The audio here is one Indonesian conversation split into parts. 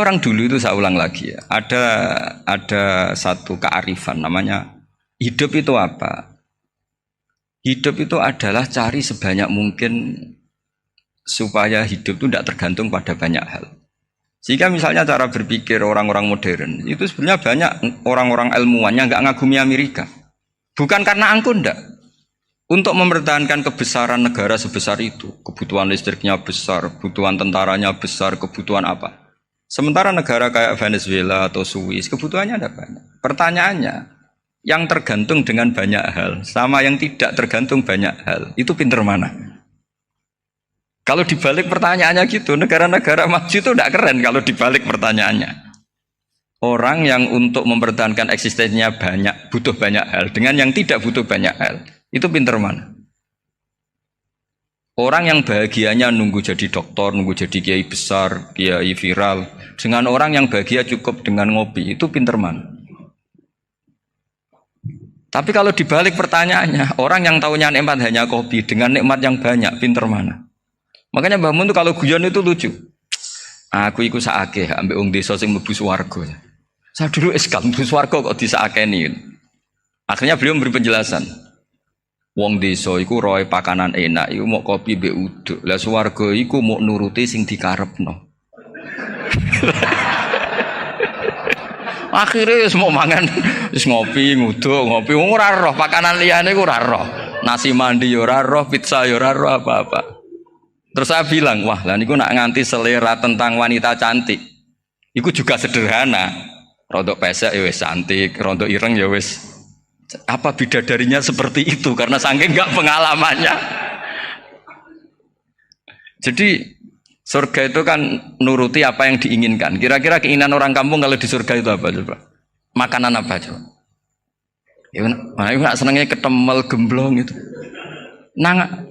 Orang dulu itu saya ulang lagi ya, ada satu kearifan namanya hidup itu apa? Hidup itu adalah cari sebanyak mungkin supaya hidup itu tidak tergantung pada banyak hal. Sehingga misalnya cara berpikir orang-orang modern itu sebenarnya banyak orang-orang ilmuwan yang nggak ngagumi Amerika. Bukan karena angkuh ndak. Untuk mempertahankan kebesaran negara sebesar itu, kebutuhan listriknya besar, kebutuhan tentaranya besar, kebutuhan apa? Sementara negara kayak Venezuela atau Swiss kebutuhannya ada banyak. Pertanyaannya, yang tergantung dengan banyak hal sama yang tidak tergantung banyak hal, itu pinter mana? Kalau dibalik pertanyaannya gitu, negara-negara maju itu tidak keren kalau dibalik pertanyaannya. Orang yang untuk mempertahankan eksistensinya banyak, butuh banyak hal, dengan yang tidak butuh banyak hal, itu pinter mana? Orang yang bahagianya nunggu jadi dokter, nunggu jadi kiai besar, kiai viral, dengan orang yang bahagia cukup dengan ngopi, itu pinter mana? Tapi kalau dibalik pertanyaannya, orang yang tahunya nikmat hanya kopi, dengan nikmat yang banyak, pinter mana? Makanya Mbah Mun tuh kalau guyon itu lucu. Aku iku sakake ambek wong desa sing mlebu swarga. Saya dulu eskal mlebu swarga kok disakeni. Akhirnya beliau memberi penjelasan. Wong desa iku roe pakanan enak, iku mau kopi mbek uduk. Lah swarga iku mau nuruti sing dikarepno. Akhirnya wis mau mangan, wis ngopi, nguduk, ngopi, ora roh pakanan liyane ku ora roh. Nasi mandi yo ora roh, pizza yo ora roh apa-apa. Terus saya bilang, wah lah niku nak nganti selera tentang wanita cantik. Iku juga sederhana. Rodok pesek ya wis cantik, rodok ireng ya wis. Apa bidadarinya seperti itu karena saking enggak pengalamannya. Jadi surga itu kan nuruti apa yang diinginkan. Kira-kira keinginan orang kampung kalau di surga itu apa coba? Makanan apa coba? Ya, nah, senangnya ketemel gemblong itu.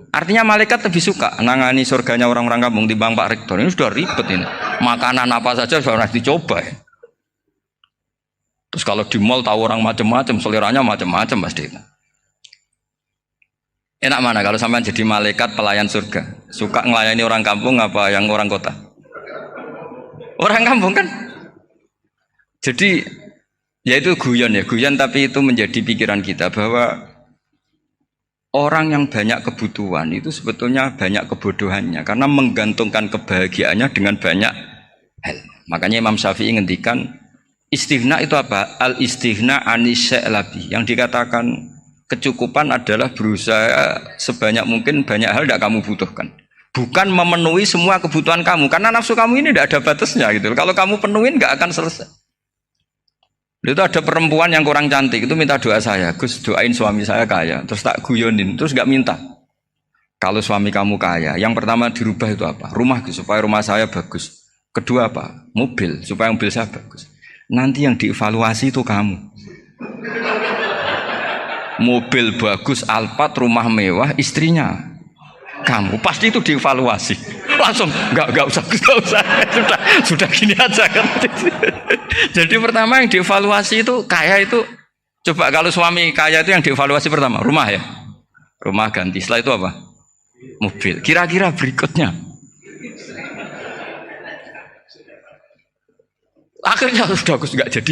Artinya malaikat lebih suka nangani surganya orang-orang kampung timbang Pak Rektor. Ini sudah ribet ini. Makanan apa saja sudah dicoba ya. Terus kalau di mall tahu orang macam-macam, seleranya macam-macam pasti. Enak mana kalau sampai jadi malaikat pelayan surga? Suka ngelayani orang kampung apa yang orang kota? Orang kampung kan? Jadi ya itu guyon ya, guyon tapi itu menjadi pikiran kita bahwa orang yang banyak kebutuhan itu sebetulnya banyak kebodohannya karena menggantungkan kebahagiaannya dengan banyak hal. Makanya Imam Syafi'i ngendikan istighna itu apa? Al istighna anisya'labi. Yang dikatakan kecukupan adalah berusaha sebanyak mungkin banyak hal tidak kamu butuhkan. Bukan memenuhi semua kebutuhan kamu karena nafsu kamu ini tidak ada batasnya gitu. Kalau kamu penuhin nggak akan selesai. Itu ada perempuan yang kurang cantik itu minta doa saya, Gus doain suami saya kaya, terus tak guyonin, terus nggak minta. Kalau suami kamu kaya, yang pertama dirubah itu apa? Rumah supaya rumah saya bagus. Kedua apa? Mobil supaya mobil saya bagus. Nanti yang dievaluasi itu kamu. Mobil bagus, Alphard, rumah mewah, istrinya kamu pasti itu dievaluasi. Langsung nggak usah sudah gini aja kan. Jadi pertama yang dievaluasi itu kaya itu coba kalau suami kaya itu yang dievaluasi pertama rumah ya, rumah ganti. Setelah itu apa? Mobil. Kira-kira berikutnya akhirnya sudah aku nggak jadi.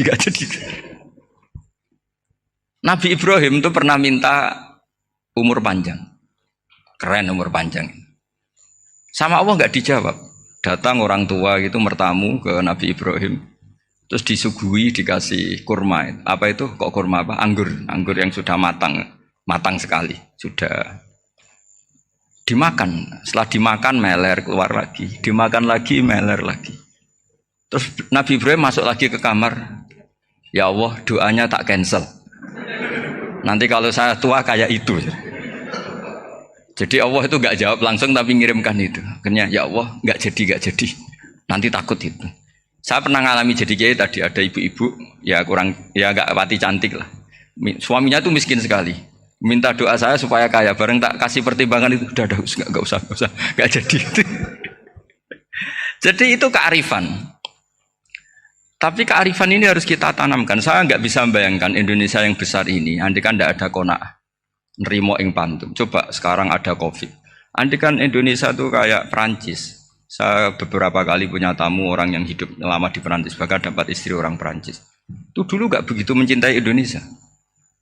Nabi Ibrahim itu pernah minta umur panjang, keren umur panjang. Sama Allah nggak dijawab. Datang orang tua gitu mertamu ke Nabi Ibrahim, terus disuguhi dikasih kurma. Apa itu? Kok kurma apa? Anggur yang sudah matang sekali, sudah dimakan. Setelah dimakan meler keluar lagi, dimakan lagi meler lagi. Terus Nabi Ibrahim masuk lagi ke kamar. Ya Allah, doanya tak cancel. Nanti kalau saya tua kayak itu. Jadi Allah itu nggak jawab langsung tapi ngirimkan itu. Akhirnya ya Allah nggak jadi. Nanti takut itu. Saya pernah ngalami jadi kiai tadi ada ibu-ibu ya nggak pati cantik lah. Suaminya tuh miskin sekali. Minta doa saya supaya kaya. Bareng tak kasih pertimbangan itu udah nggak usah nggak jadi. Jadi itu kearifan. Tapi kearifan ini harus kita tanamkan. Saya nggak bisa membayangkan Indonesia yang besar ini. Andai kan tidak ada qanaah. Nerimo ing pantum. Coba sekarang ada Covid. Andai kan Indonesia tuh kayak Prancis, Saya beberapa kali punya tamu orang yang hidup lama di Perancis, bahkan dapat istri orang Perancis. Itu dulu nggak begitu mencintai Indonesia.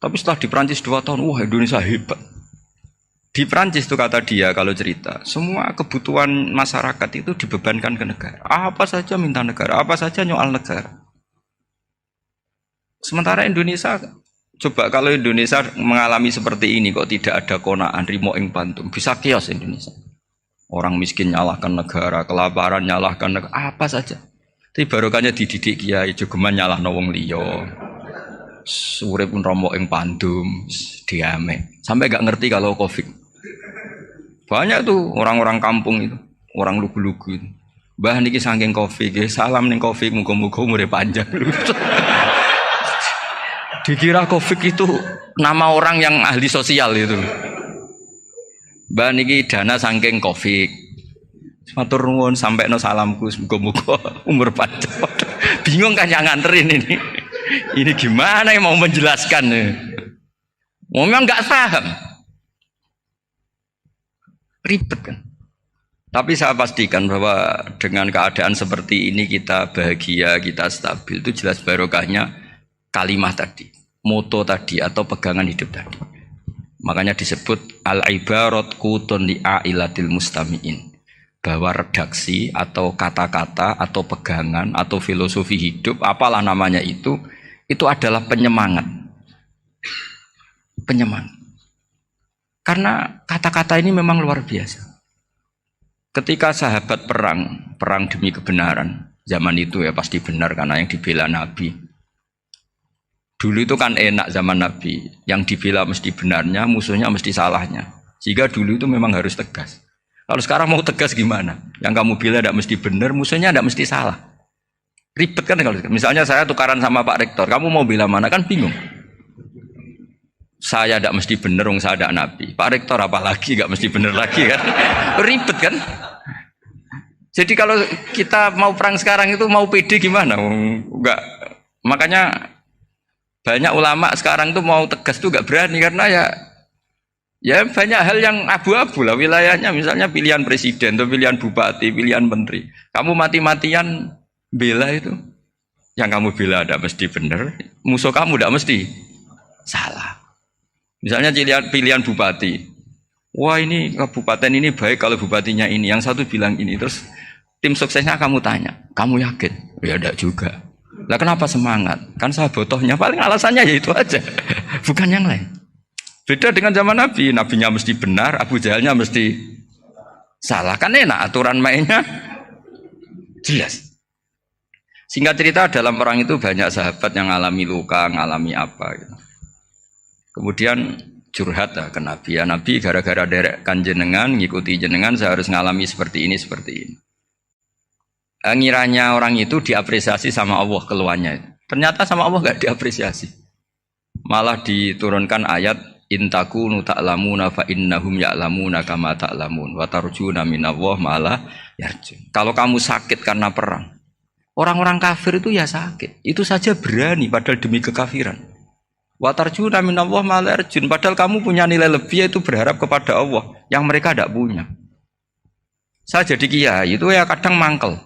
Tapi setelah di Perancis 2 tahun, wah Indonesia hebat. Di Perancis itu kata dia kalau cerita, semua kebutuhan masyarakat itu dibebankan ke negara. Apa saja minta negara, apa saja nyoal negara. Sementara Indonesia, coba kalau Indonesia mengalami seperti ini kok tidak ada konaan rimo ing pantum, bisa kios Indonesia. Orang miskin nyalahkan negara, kelaparan nyalahkan negara, apa saja. Tapi barokahnya dididik kiai, jogeman nyalahno wong liya. Urip pun romo ing pandum, diame. Sampai gak ngerti kalau Covid. Banyak tuh orang-orang kampung itu, orang lugu-lugu itu. Mbah niki saking Covid, salam ning Covid, muga-muga umure panjang. Dikira Covid itu nama orang yang ahli sosial itu. Mbak niki dana saking Covid. Matur nuwun sampekno salamku muga-muga umur panjang. Bingung kan yang nganterin ini. Ini gimana yang mau menjelaskan? Memang enggak paham. Ribet kan. Tapi saya pastikan bahwa dengan keadaan seperti ini kita bahagia, kita stabil, itu jelas barokahnya kalimat tadi, moto tadi atau pegangan hidup tadi. Makanya disebut al-ibarat qutun li'ailatil mustami'in, bahwa redaksi atau kata-kata atau pegangan atau filosofi hidup, apalah namanya itu adalah penyemangat. Penyemangat. Karena kata-kata ini memang luar biasa. Ketika sahabat perang demi kebenaran, zaman itu ya pasti benar karena yang dibela Nabi. Dulu itu kan enak zaman Nabi, yang dibela mesti benarnya, musuhnya mesti salahnya. Sehingga dulu itu memang harus tegas. Kalau sekarang mau tegas gimana? Yang kamu bela tidak mesti benar, musuhnya tidak mesti salah. Ribet kan kalau misalnya saya tukaran sama Pak Rektor, kamu mau bela mana kan bingung. Saya tidak mesti benar, saya tidak Nabi. Pak Rektor apalagi nggak mesti benar lagi kan? Ribet kan? Jadi kalau kita mau perang sekarang itu mau pede gimana? Enggak. Makanya banyak ulama sekarang tuh mau tegas tuh nggak berani karena ya banyak hal yang abu-abu lah wilayahnya, misalnya pilihan presiden atau pilihan bupati, pilihan menteri. Kamu mati-matian bela itu, yang kamu bela tidak mesti benar, musuh kamu tidak mesti salah. Misalnya pilihan bupati, wah ini kabupaten ini baik kalau bupatinya ini, yang satu bilang ini, terus tim suksesnya kamu tanya, kamu yakin? Ya tidak juga. Lah kenapa semangat? Kan saya botohnya, paling alasannya ya itu aja, bukan yang lain. Beda dengan zaman Nabi, Nabinya mesti benar, Abu Jahalnya mesti salah. Kan enak, aturan mainnya jelas. Singkat cerita dalam perang itu banyak sahabat yang alami luka, ngalami apa gitu. Kemudian curhat ke Nabi, ya Nabi gara-gara derek kan jenengan, ngikuti jenengan saya harus ngalami seperti ini, seperti ini. Ngiranya orang itu diapresiasi sama Allah keluarnya. Ternyata sama Allah gak diapresiasi. Malah diturunkan ayat intakunu ta'lamuna fa innahum ya'lamuna kama ta'lamun wa tarjuna minallah malah yarjun. Kalau kamu sakit karena perang, orang-orang kafir itu ya sakit. Itu saja berani padahal demi kekafiran. Wa tarjuna minallah malah yarjun. Padahal kamu punya nilai lebih yaitu berharap kepada Allah yang mereka tidak punya. Saya jadi kiai itu ya kadang mangkel.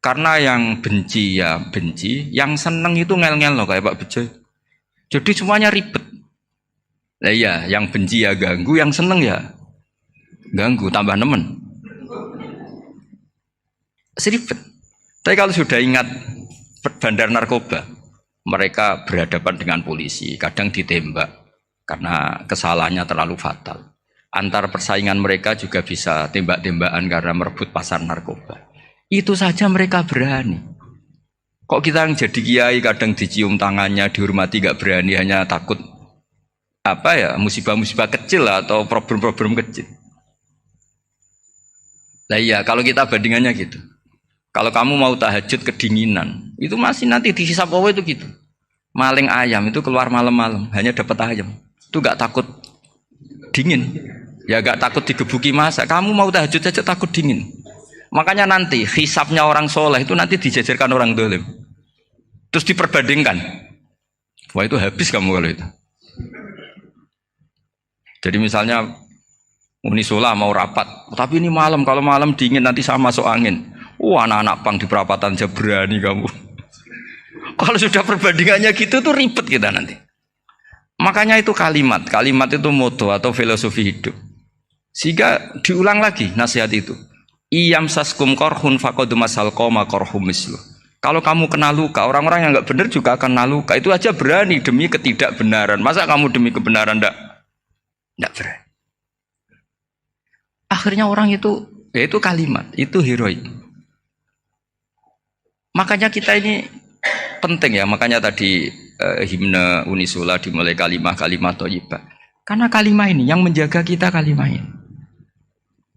Karena yang benci ya benci, yang seneng itu ngel-ngel loh kayak Pak Bejo. Jadi semuanya ribet. Nah iya, yang benci ya ganggu, yang seneng ya ganggu, tambah nemen. Seribet. Tapi kalau sudah ingat bandar narkoba, mereka berhadapan dengan polisi, kadang ditembak karena kesalahannya terlalu fatal. Antar persaingan mereka juga bisa tembak-tembakan karena merebut pasar narkoba. Itu saja mereka berani. Kok kita yang jadi kiai kadang dicium tangannya, dihormati gak berani, hanya takut apa ya, musibah-musibah kecil lah, atau problem-problem kecil. Lah iya, kalau kita bandingannya gitu. Kalau kamu mau tahajud kedinginan, itu masih nanti dihisab Allah itu gitu. Maling ayam itu keluar malam-malam, hanya dapat ayam. Itu gak takut dingin. Ya gak takut digebuki masa. Kamu mau tahajud saja takut dingin. Makanya nanti hisabnya orang soleh itu nanti dijajarkan orang dolim. Terus diperbandingkan. Wah itu habis kamu kalau itu. Jadi misalnya Unisula mau rapat, tapi ini malam, kalau malam dingin nanti sama masuk angin. Anak-anak pang di perapatan aja berani kamu. Kalau sudah perbandingannya gitu tuh ribet kita nanti. Makanya itu kalimat itu moto atau filosofi hidup. Sehingga diulang lagi nasihat itu. Iyam saskum korhun fakodu masal koma korhum mislu. Kalau kamu kena luka, orang-orang yang nggak benar juga akan kena luka. Itu aja berani demi ketidakbenaran. Masa kamu demi kebenaran nggak berani? Akhirnya orang itu, ya itu kalimat, itu heroik. Makanya kita ini penting ya, makanya tadi himne Unisula dimulai kalimat thayyibah. Karena kalimat ini yang menjaga kita kalimat ini.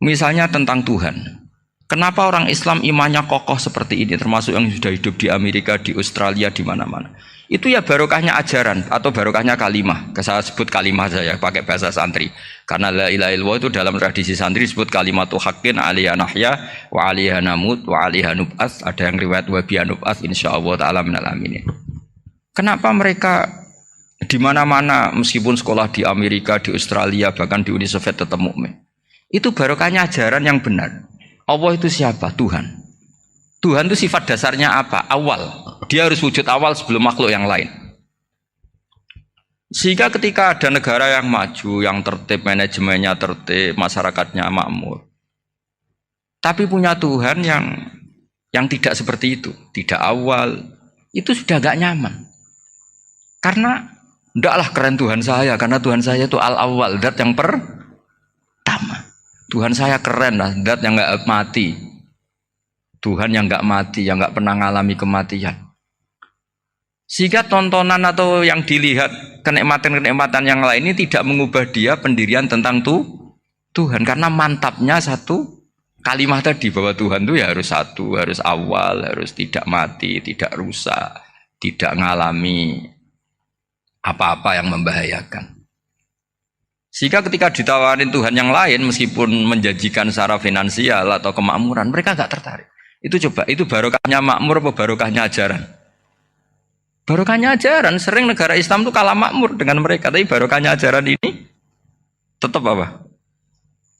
Misalnya tentang Tuhan. Kenapa orang Islam imannya kokoh seperti ini, termasuk yang sudah hidup di Amerika, di Australia, di mana-mana. Itu ya barokahnya ajaran atau barokahnya kalimah. Saya sebut kalimah saya pakai bahasa santri. Karena la ilaha illallah itu dalam tradisi santri disebut kalimatu haqqin alaiha nahya wa alaiha namut wa alaiha nub'ats. Ada yang riwayat wa bi nub'ats insyaallah taala minal aminin. Kenapa mereka di mana-mana meskipun sekolah di Amerika, di Australia, bahkan di Uni Soviet tetap mukmin? Itu barokahnya ajaran yang benar. Allah itu siapa? Tuhan. Tuhan itu sifat dasarnya apa? Awal. Dia harus wujud awal sebelum makhluk yang lain. Sehingga ketika ada negara yang maju, yang tertib, manajemennya tertib, masyarakatnya makmur, tapi punya Tuhan yang tidak seperti itu, tidak awal, itu sudah gak nyaman. Karena ndaklah keren Tuhan saya, karena Tuhan saya itu al-awwal, dat yang pertama. Tuhan saya keren lah, dat yang gak mati. Tuhan yang gak mati, yang gak pernah mengalami kematian. Sehingga tontonan atau yang dilihat kenikmatan-kenikmatan yang lain ini tidak mengubah dia pendirian tentang Tuhan. Karena mantapnya satu kalimat tadi bahwa Tuhan itu ya harus satu, harus awal, harus tidak mati, tidak rusak, tidak mengalami apa-apa yang membahayakan. Sehingga ketika ditawarin Tuhan yang lain meskipun menjanjikan secara finansial atau kemakmuran, mereka gak tertarik. Itu coba, itu barokahnya makmur apa barokahnya ajaran? Barokahnya ajaran. Sering negara Islam itu kalah makmur dengan mereka, tapi barokahnya ajaran ini tetap apa?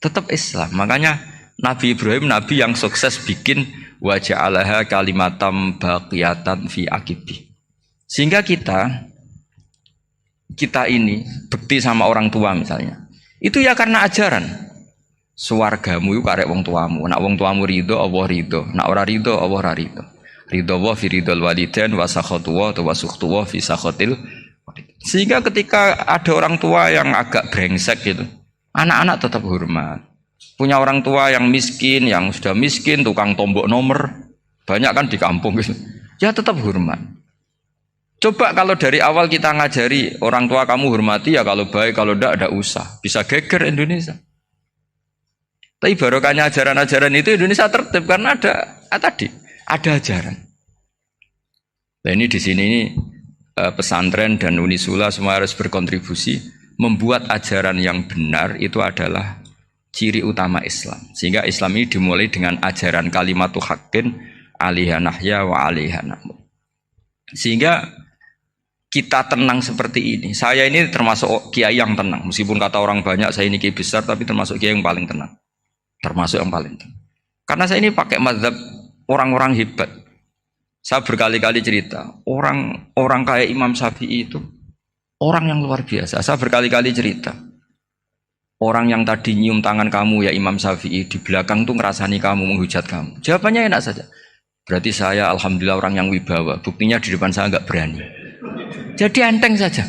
Tetap Islam. Makanya Nabi Ibrahim, Nabi yang sukses bikin wa ja'alaha kalimatam baqiyatan fi aqibi. Sehingga kita ini bekti sama orang tua misalnya, itu ya karena ajaran. Suwargamu itu karek wong tuamu. Nak wong tuamu ridho, Allah ridho. Nak ora ridho, Allah ora ridho. Ridho wa fi ridhol walidain wa sakhatu wa sukhtu wa fi sakhatil. Sehingga ketika ada orang tua yang agak brengsek gitu, anak-anak tetap hormat. Punya orang tua yang miskin, yang sudah miskin, tukang tombok nomor, banyak kan di kampung gitu. Ya tetap hormat. Coba kalau dari awal kita ngajari orang tua kamu hormati ya, kalau baik, kalau tidak usah. Bisa geger Indonesia. Tapi barokahnya ajaran-ajaran itu Indonesia tertib karena ada ajaran. Nah ini di sini pesantren dan Unisula semua harus berkontribusi membuat ajaran yang benar itu adalah ciri utama Islam. Sehingga Islam ini dimulai dengan ajaran kalimatu haqqin alaiha nahya wa alaiha namut. Sehingga kita tenang seperti ini. Saya ini termasuk kiai yang tenang. Meskipun kata orang banyak saya ini kiai besar, tapi termasuk kiai yang paling tenang. Termasuk yang paling tenang. Karena saya ini pakai mazhab orang-orang hebat. Saya berkali-kali cerita, orang kayak Imam Syafi'i itu orang yang luar biasa. Saya berkali-kali cerita. Orang yang tadi nyium tangan kamu ya Imam Syafi'i, di belakang tuh ngerasani kamu, menghujat kamu. Jawabannya enak saja. Berarti saya alhamdulillah orang yang wibawa. Buktinya di depan saya nggak berani. Jadi enteng saja.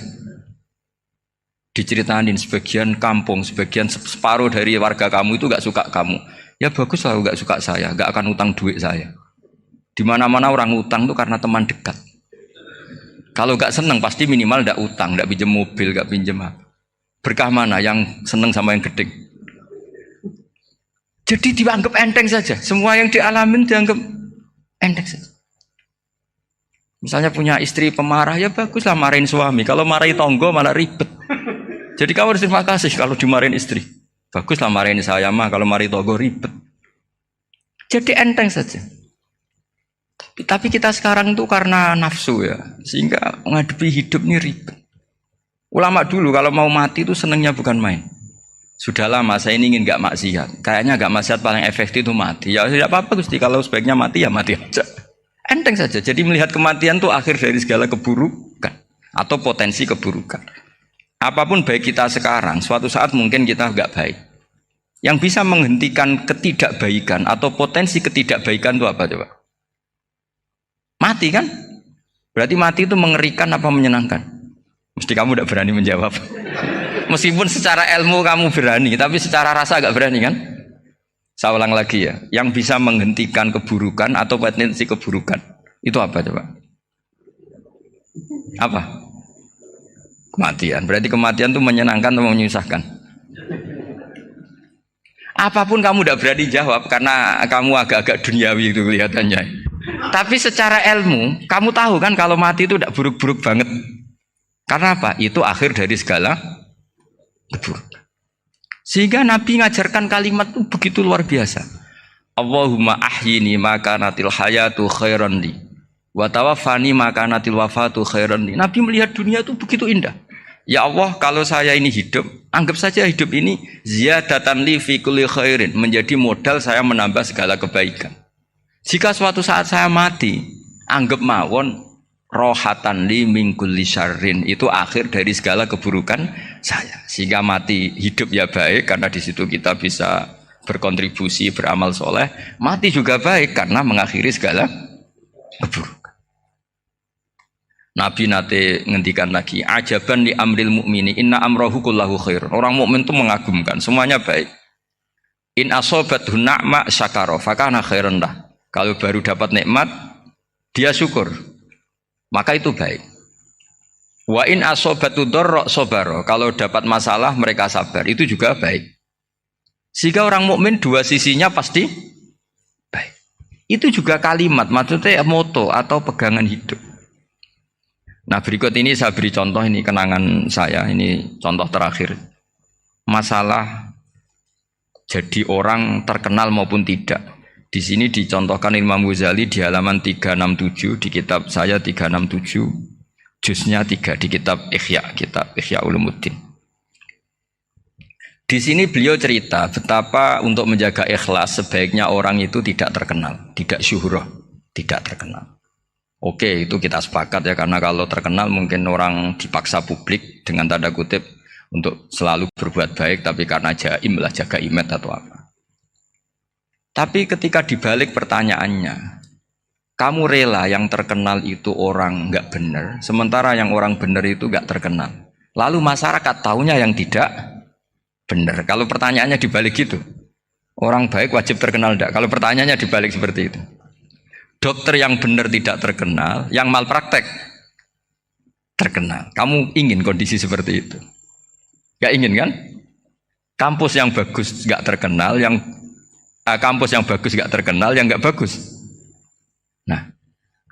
Diceritain sebagian kampung, sebagian separuh dari warga kamu itu nggak suka kamu. Ya bagus lah nggak suka saya, nggak akan utang duit saya. Di mana-mana orang utang tuh karena teman dekat. Kalau nggak seneng pasti minimal nggak utang, nggak pinjam mobil, nggak pinjam apa. Berkah mana yang seneng sama yang gede? Jadi dianggap enteng saja. Semua yang dialamin dianggap enteng saja. Misalnya punya istri pemarah, ya baguslah marahin suami. Kalau marahin tonggo malah ribet. Jadi kamu harus terima kasih kalau dimarahin istri. Baguslah marahin saya mah, kalau marahin tonggo ribet. Jadi enteng saja. Tapi kita sekarang tuh karena nafsu ya, sehingga menghadapi hidup ini ribet. Ulama dulu kalau mau mati itu senengnya bukan main. Sudah lama saya ini ingin nggak maksiat. Kayaknya nggak maksiat paling efektif itu mati. Ya tidak apa-apa Gusti, kalau sebaiknya mati ya mati aja. Enteng saja. Jadi melihat kematian itu akhir dari segala keburukan atau potensi keburukan. Apapun baik kita sekarang, suatu saat mungkin kita nggak baik. Yang bisa menghentikan ketidakbaikan atau potensi ketidakbaikan itu apa coba? Mati kan? Berarti mati itu mengerikan apa menyenangkan? Mesti kamu tidak berani menjawab. Meskipun secara ilmu kamu berani, tapi secara rasa agak berani kan? Saya ulang lagi ya, yang bisa menghentikan keburukan atau potensi keburukan itu apa coba? Apa? Kematian. Berarti kematian itu menyenangkan atau menyusahkan? Apapun kamu tidak berani jawab karena kamu agak-agak duniawi itu kelihatannya. Tapi secara ilmu, kamu tahu kan kalau mati itu tidak buruk-buruk banget. Karena apa? Itu akhir dari segala keburukan. Sehingga Nabi ngajarkan kalimat itu begitu luar biasa. Allahumma ahyini maka natil hayatu khairan li wa tawaffani maka natil wafatu khairan li. Nabi melihat dunia itu begitu indah. Ya Allah, kalau saya ini hidup, anggap saja hidup ini ziyadatan li fi kulli khairin, menjadi modal saya menambah segala kebaikan. Jika suatu saat saya mati, anggap mawon rohatan li min kulli syarrin, itu akhir dari segala keburukan saya. Sehingga mati hidup ya baik karena di situ kita bisa berkontribusi beramal soleh. Mati juga baik karena mengakhiri segala keburukan. Nabi nate ngendikan lagi, ajaban li amril mu'mini inna amrahu kullahu khair. Orang mukmin itu mengagumkan, semuanya baik. In asobathu na'ma syakara fakana khairan lah. Kalau baru dapat nikmat, dia syukur, maka itu baik. Wa in asobatu dharra sabara. Kalau dapat masalah mereka sabar, itu juga baik. Sehingga orang mukmin dua sisinya pasti baik. Itu juga kalimat, maksudnya moto atau pegangan hidup. Nah berikut ini saya beri contoh, ini kenangan saya, ini contoh terakhir. Masalah jadi orang terkenal maupun tidak. Di sini dicontohkan Imam Ghazali di halaman 367 di kitab saya 367, juznya 3 di kitab Ihya Ulumuddin. Di sini beliau cerita betapa untuk menjaga ikhlas sebaiknya orang itu tidak terkenal, tidak syuhrah, tidak terkenal. Oke, itu kita sepakat ya, karena kalau terkenal mungkin orang dipaksa publik dengan tanda kutip untuk selalu berbuat baik, tapi karena jaim lah, jaga image atau apa. Tapi ketika dibalik pertanyaannya, kamu rela yang terkenal itu orang nggak benar, sementara yang orang benar itu nggak terkenal. Lalu masyarakat taunya yang tidak benar. Kalau pertanyaannya dibalik gitu, orang baik wajib terkenal enggak? Kalau pertanyaannya dibalik seperti itu. Dokter yang benar tidak terkenal, yang malpraktek terkenal. Kamu ingin kondisi seperti itu? Gak ingin kan? Kampus yang bagus gak terkenal, kampus yang bagus gak terkenal, yang gak bagus. Nah,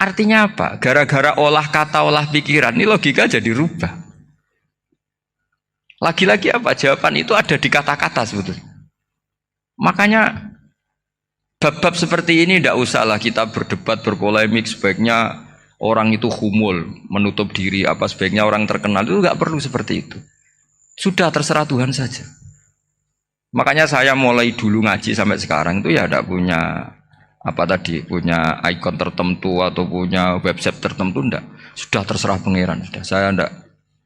artinya apa? Gara-gara olah kata, olah pikiran, ini logika jadi rubah. Lagi-lagi apa? Jawaban itu ada di kata-kata sebetulnya. Makanya bab-bab seperti ini tidak usahlah kita berdebat, berpolemik. Sebaiknya orang itu humul, menutup diri, apa sebaiknya orang terkenal, itu nggak perlu seperti itu. Sudah terserah Tuhan saja. Makanya saya mulai dulu ngaji sampai sekarang itu ya tidak punya punya ikon tertentu atau punya website tertentu, enggak. Sudah terserah pangeran.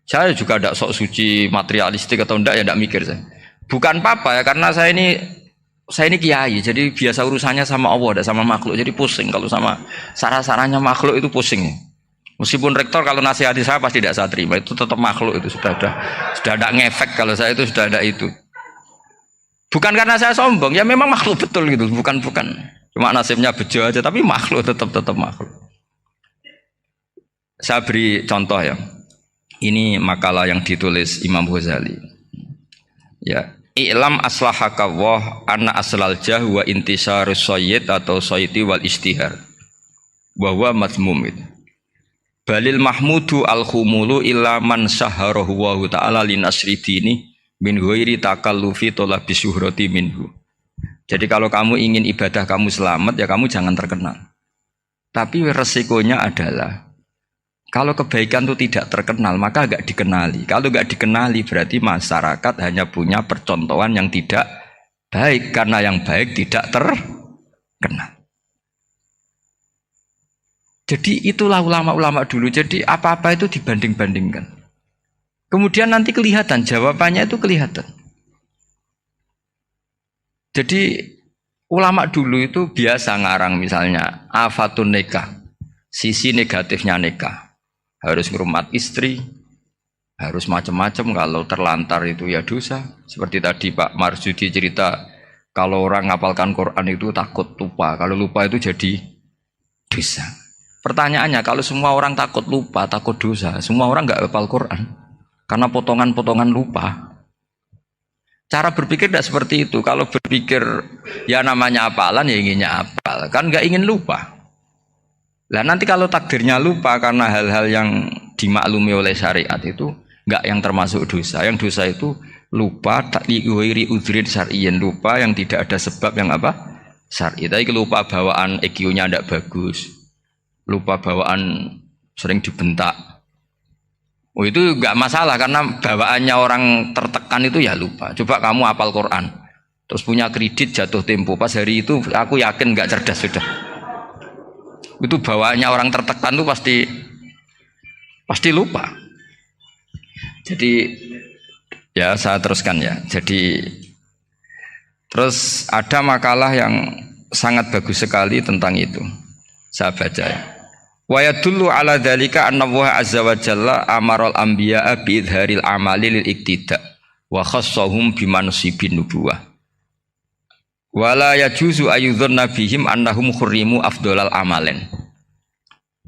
Saya juga tidak sok suci materialistik atau enggak, ya tidak mikir saya. Bukan apa-apa ya, karena saya ini kiai, jadi biasa urusannya sama Allah, tidak sama makhluk. Jadi pusing kalau sama sarah-sarahnya makhluk itu pusing. Meskipun rektor kalau nasihati saya pasti tidak saya terima, itu tetap makhluk, itu sudah ada ngefek kalau saya itu sudah ada itu. Bukan karena saya sombong, ya memang makhluk betul gitu, bukan. Cuma nasibnya bejo aja, tapi makhluk tetap makhluk. Saya beri contoh ya. Ini makalah yang ditulis Imam Ghazali. Ya. I'lam aslahaka Allah anna aslal jah wa intisarus sayyid atau sayyidi wal istihar wa huwa mazmum. Balil mahmudu al-khumulu illa man syaharahu wa ta'ala linasri dini min ghairi takallufi talabi syuhrati minhu. Jadi kalau kamu ingin ibadah kamu selamat, ya kamu jangan terkenal. Tapi resikonya adalah Kalau kebaikan itu tidak terkenal, maka nggak dikenali. Kalau nggak dikenali, berarti masyarakat hanya punya percontohan yang tidak baik, karena yang baik tidak terkenal. Jadi itulah ulama-ulama dulu. Jadi apa-apa itu dibanding-bandingkan. Kemudian nanti kelihatan, jawabannya itu kelihatan. Jadi ulama dulu itu biasa ngarang misalnya afatun nikah, sisi negatifnya nikah. Harus ngurmat istri, harus macam-macam, kalau terlantar itu ya dosa. Seperti tadi Pak Marsudi cerita, kalau orang ngapalkan Quran itu takut lupa, kalau lupa itu jadi dosa. Pertanyaannya, kalau semua orang takut lupa, takut dosa, semua orang nggak hafal Quran karena potongan-potongan lupa. Cara berpikir tidak seperti itu. Kalau berpikir ya namanya hafalan ya inginnya hafal, kan nggak ingin lupa. Lah nanti kalau takdirnya lupa karena hal-hal yang dimaklumi oleh syariat itu enggak yang termasuk dosa. Yang dosa itu lupa takliwiri udhrin syar'iyyan, lupa yang tidak ada sebab yang apa? Syar'i. Tapi lupa bawaan EQ-nya tidak bagus. Lupa bawaan sering dibentak. Oh itu enggak masalah karena bawaannya orang tertekan itu ya lupa. Coba kamu hafal Quran, terus punya kredit jatuh tempo, pas hari itu aku yakin enggak cerdas sudah. Itu bawaannya orang tertekan tuh pasti lupa. Jadi ya saya teruskan ya. Jadi terus ada makalah yang sangat bagus sekali tentang itu. Saya baca ya. Wa yadullu ala dzalika anna Allah azza wa jalla amaral anbiya'a bi idharil amali lil iktida wa khassahum bimansibin nubuwah. Wala yajuzu ayyudhanna bihim annahum khurrimu afdolal amalen.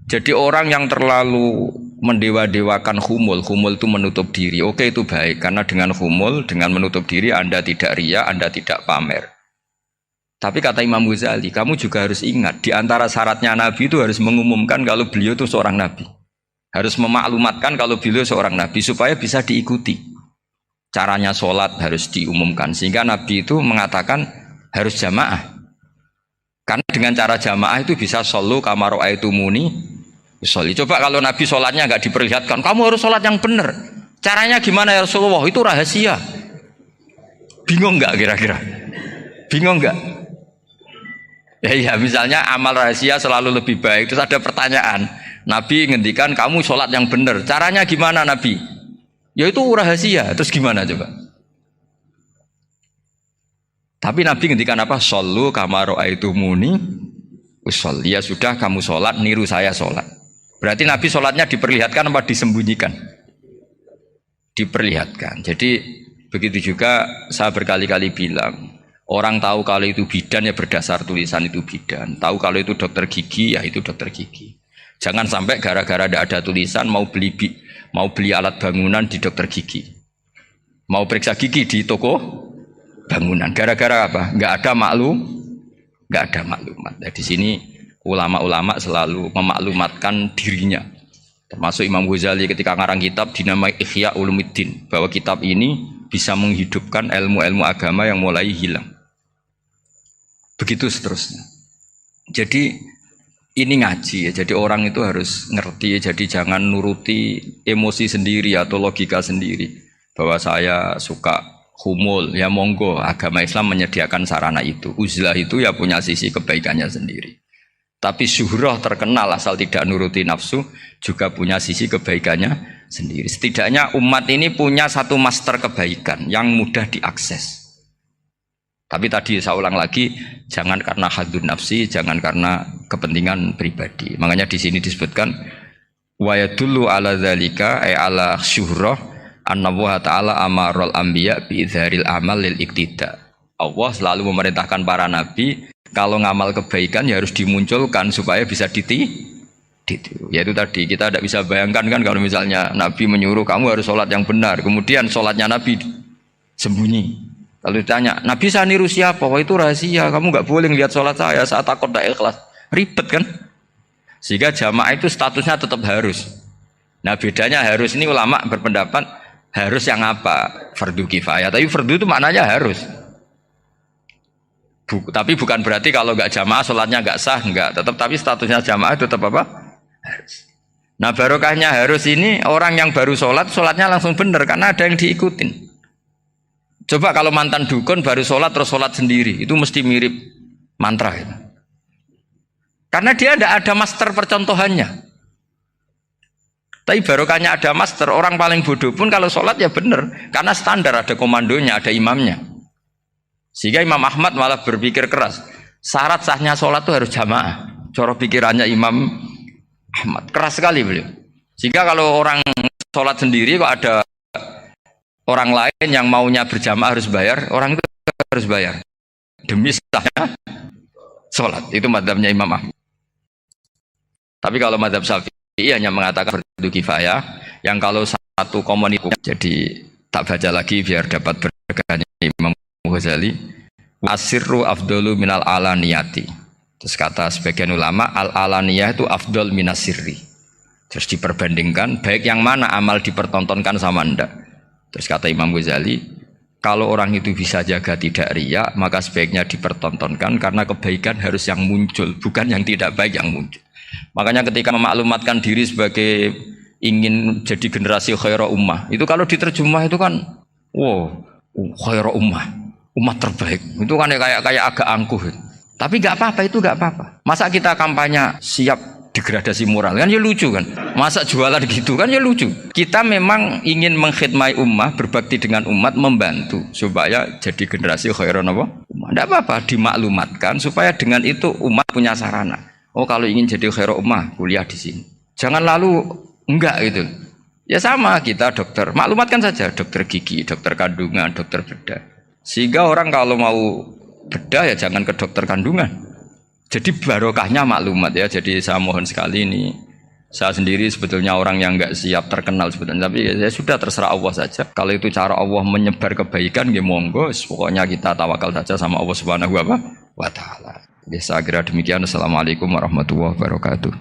Jadi orang yang terlalu mendewa-dewakan khumul itu menutup diri. Oke itu baik, karena dengan khumul, dengan menutup diri Anda tidak riya, Anda tidak pamer. Tapi kata Imam Ghazali, kamu juga harus ingat, di antara syaratnya Nabi itu harus mengumumkan kalau beliau itu seorang Nabi. Harus memaklumatkan kalau beliau seorang Nabi, supaya bisa diikuti. Caranya sholat harus diumumkan, sehingga Nabi itu mengatakan harus jamaah. Karena dengan cara jamaah itu bisa shollu kama ra'aitumuni usolli. Coba kalau Nabi sholatnya nggak diperlihatkan, kamu harus sholat yang benar. Caranya gimana ya Rasulullah? Itu rahasia. Bingung nggak kira-kira? Bingung nggak? Ya misalnya amal rahasia selalu lebih baik. Terus ada pertanyaan, Nabi ngendikan kamu sholat yang benar. Caranya gimana Nabi? Ya itu rahasia. Terus gimana coba? Tapi Nabi ngendikan apa? Shollu kama ra'aitumuni usolli. Ya sudah kamu sholat, niru saya sholat. Berarti Nabi sholatnya diperlihatkan apa disembunyikan? Diperlihatkan. Jadi begitu juga saya berkali-kali bilang, orang tahu kalau itu bidan ya berdasar tulisan itu bidan. Tahu kalau itu dokter gigi ya itu dokter gigi. Jangan sampai gara-gara tidak ada tulisan mau beli alat bangunan di dokter gigi, mau periksa gigi di toko bangunan. Gara-gara apa? Nggak ada maklumat. Nah, di sini ulama-ulama selalu memaklumatkan dirinya. Termasuk Imam Ghazali ketika ngarang kitab dinamai Ihya Ulumuddin, bahwa kitab ini bisa menghidupkan ilmu-ilmu agama yang mulai hilang. Begitu seterusnya. Jadi ini ngaji ya. Jadi orang itu harus ngerti ya. Jadi jangan nuruti emosi sendiri atau logika sendiri. Bahwa saya suka humul, ya monggo, agama Islam menyediakan sarana itu. Uzlah itu ya punya sisi kebaikannya sendiri. Tapi syuhrah terkenal asal tidak nuruti nafsu juga punya sisi kebaikannya sendiri. Setidaknya umat ini punya satu master kebaikan yang mudah diakses. Tapi tadi saya ulang lagi, jangan karena hadun nafsi, jangan karena kepentingan pribadi. Makanya di sini disebutkan wa yadullu ala dzalika ay ala syuhrah anna wa ta'ala amarul anbiya bi idharil amal lil iktida. Allah selalu memerintahkan para nabi kalau ngamal kebaikan ya harus dimunculkan supaya bisa ditiru. Yaitu tadi kita tidak bisa bayangkan kan kalau misalnya Nabi menyuruh kamu harus sholat yang benar, kemudian sholatnya Nabi sembunyi. Lalu ditanya, Nabi saya niru siapa? Wah itu rahasia, kamu nggak boleh lihat sholat saya takut tidak ikhlas. Ribet kan? Sehingga jamaah itu statusnya tetap harus. Nah bedanya harus ini ulama berpendapat harus yang apa? Fardu kifayah. Tapi fardu itu maknanya harus. Tapi bukan berarti kalau nggak jamaah sholatnya nggak sah, nggak. Tapi statusnya jamaah tetap apa? Harus. Nah barokahnya harus ini orang yang baru sholat, sholatnya langsung bener karena ada yang diikutin. Coba kalau mantan dukun baru sholat terus sholat sendiri, itu mesti mirip mantra gitu. Karena dia tidak ada master percontohannya. Tapi barokahnya ada master, orang paling bodoh pun kalau sholat ya bener, karena standar ada komandonya, ada imamnya. Sehingga Imam Ahmad malah berpikir keras, syarat sahnya sholat itu harus jamaah. Cara pikirannya Imam Ahmad keras sekali beliau. Sehingga kalau orang sholat sendiri kok ada orang lain yang maunya berjamaah harus bayar, orang itu harus bayar demi sahnya sholat. Itu madzhabnya Imam Ahmad. Tapi kalau madzhab Syafi'i hanya mengatakan fardu kifayah, yang kalau satu komunitas, jadi tak baca lagi biar dapat berkahnya Imam Ghazali, asirru afdalu minal alaniyati. Terus kata sebagian ulama, al alaniyah itu afdal minas sirri. Terus diperbandingkan baik yang mana amal dipertontonkan sama ndak. Terus kata Imam Ghazali, kalau orang itu bisa jaga tidak riya, maka sebaiknya dipertontonkan karena kebaikan harus yang muncul, bukan yang tidak baik yang muncul. Makanya ketika memaklumatkan diri sebagai ingin jadi generasi khaira ummah, itu kalau diterjemah itu kan wow, khaira ummah, umat terbaik. Itu kan kayak agak angkuh. Tapi nggak apa-apa, itu nggak apa-apa. Masa kita kampanye siap degradasi moral kan ya lucu kan. Masa jualan gitu kan ya lucu. Kita memang ingin mengkhidmati ummah, berbakti dengan umat, membantu supaya jadi generasi khaira ummah. Nggak apa-apa, dimaklumatkan supaya dengan itu umat punya sarana. Oh kalau ingin jadi khairul ummah kuliah di sini. Jangan lalu enggak gitu. Ya sama kita dokter, maklumatkan saja dokter gigi, dokter kandungan, dokter bedah. Sehingga orang kalau mau bedah ya jangan ke dokter kandungan. Jadi barokahnya maklumat ya. Jadi saya mohon sekali ini, saya sendiri sebetulnya orang yang enggak siap terkenal sebetulnya, tapi ya sudah terserah Allah saja. Kalau itu cara Allah menyebar kebaikan ya monggo, pokoknya kita tawakal saja sama Allah Subhanahu wa taala. Saya kira demikian. Assalamualaikum warahmatullahi wabarakatuh.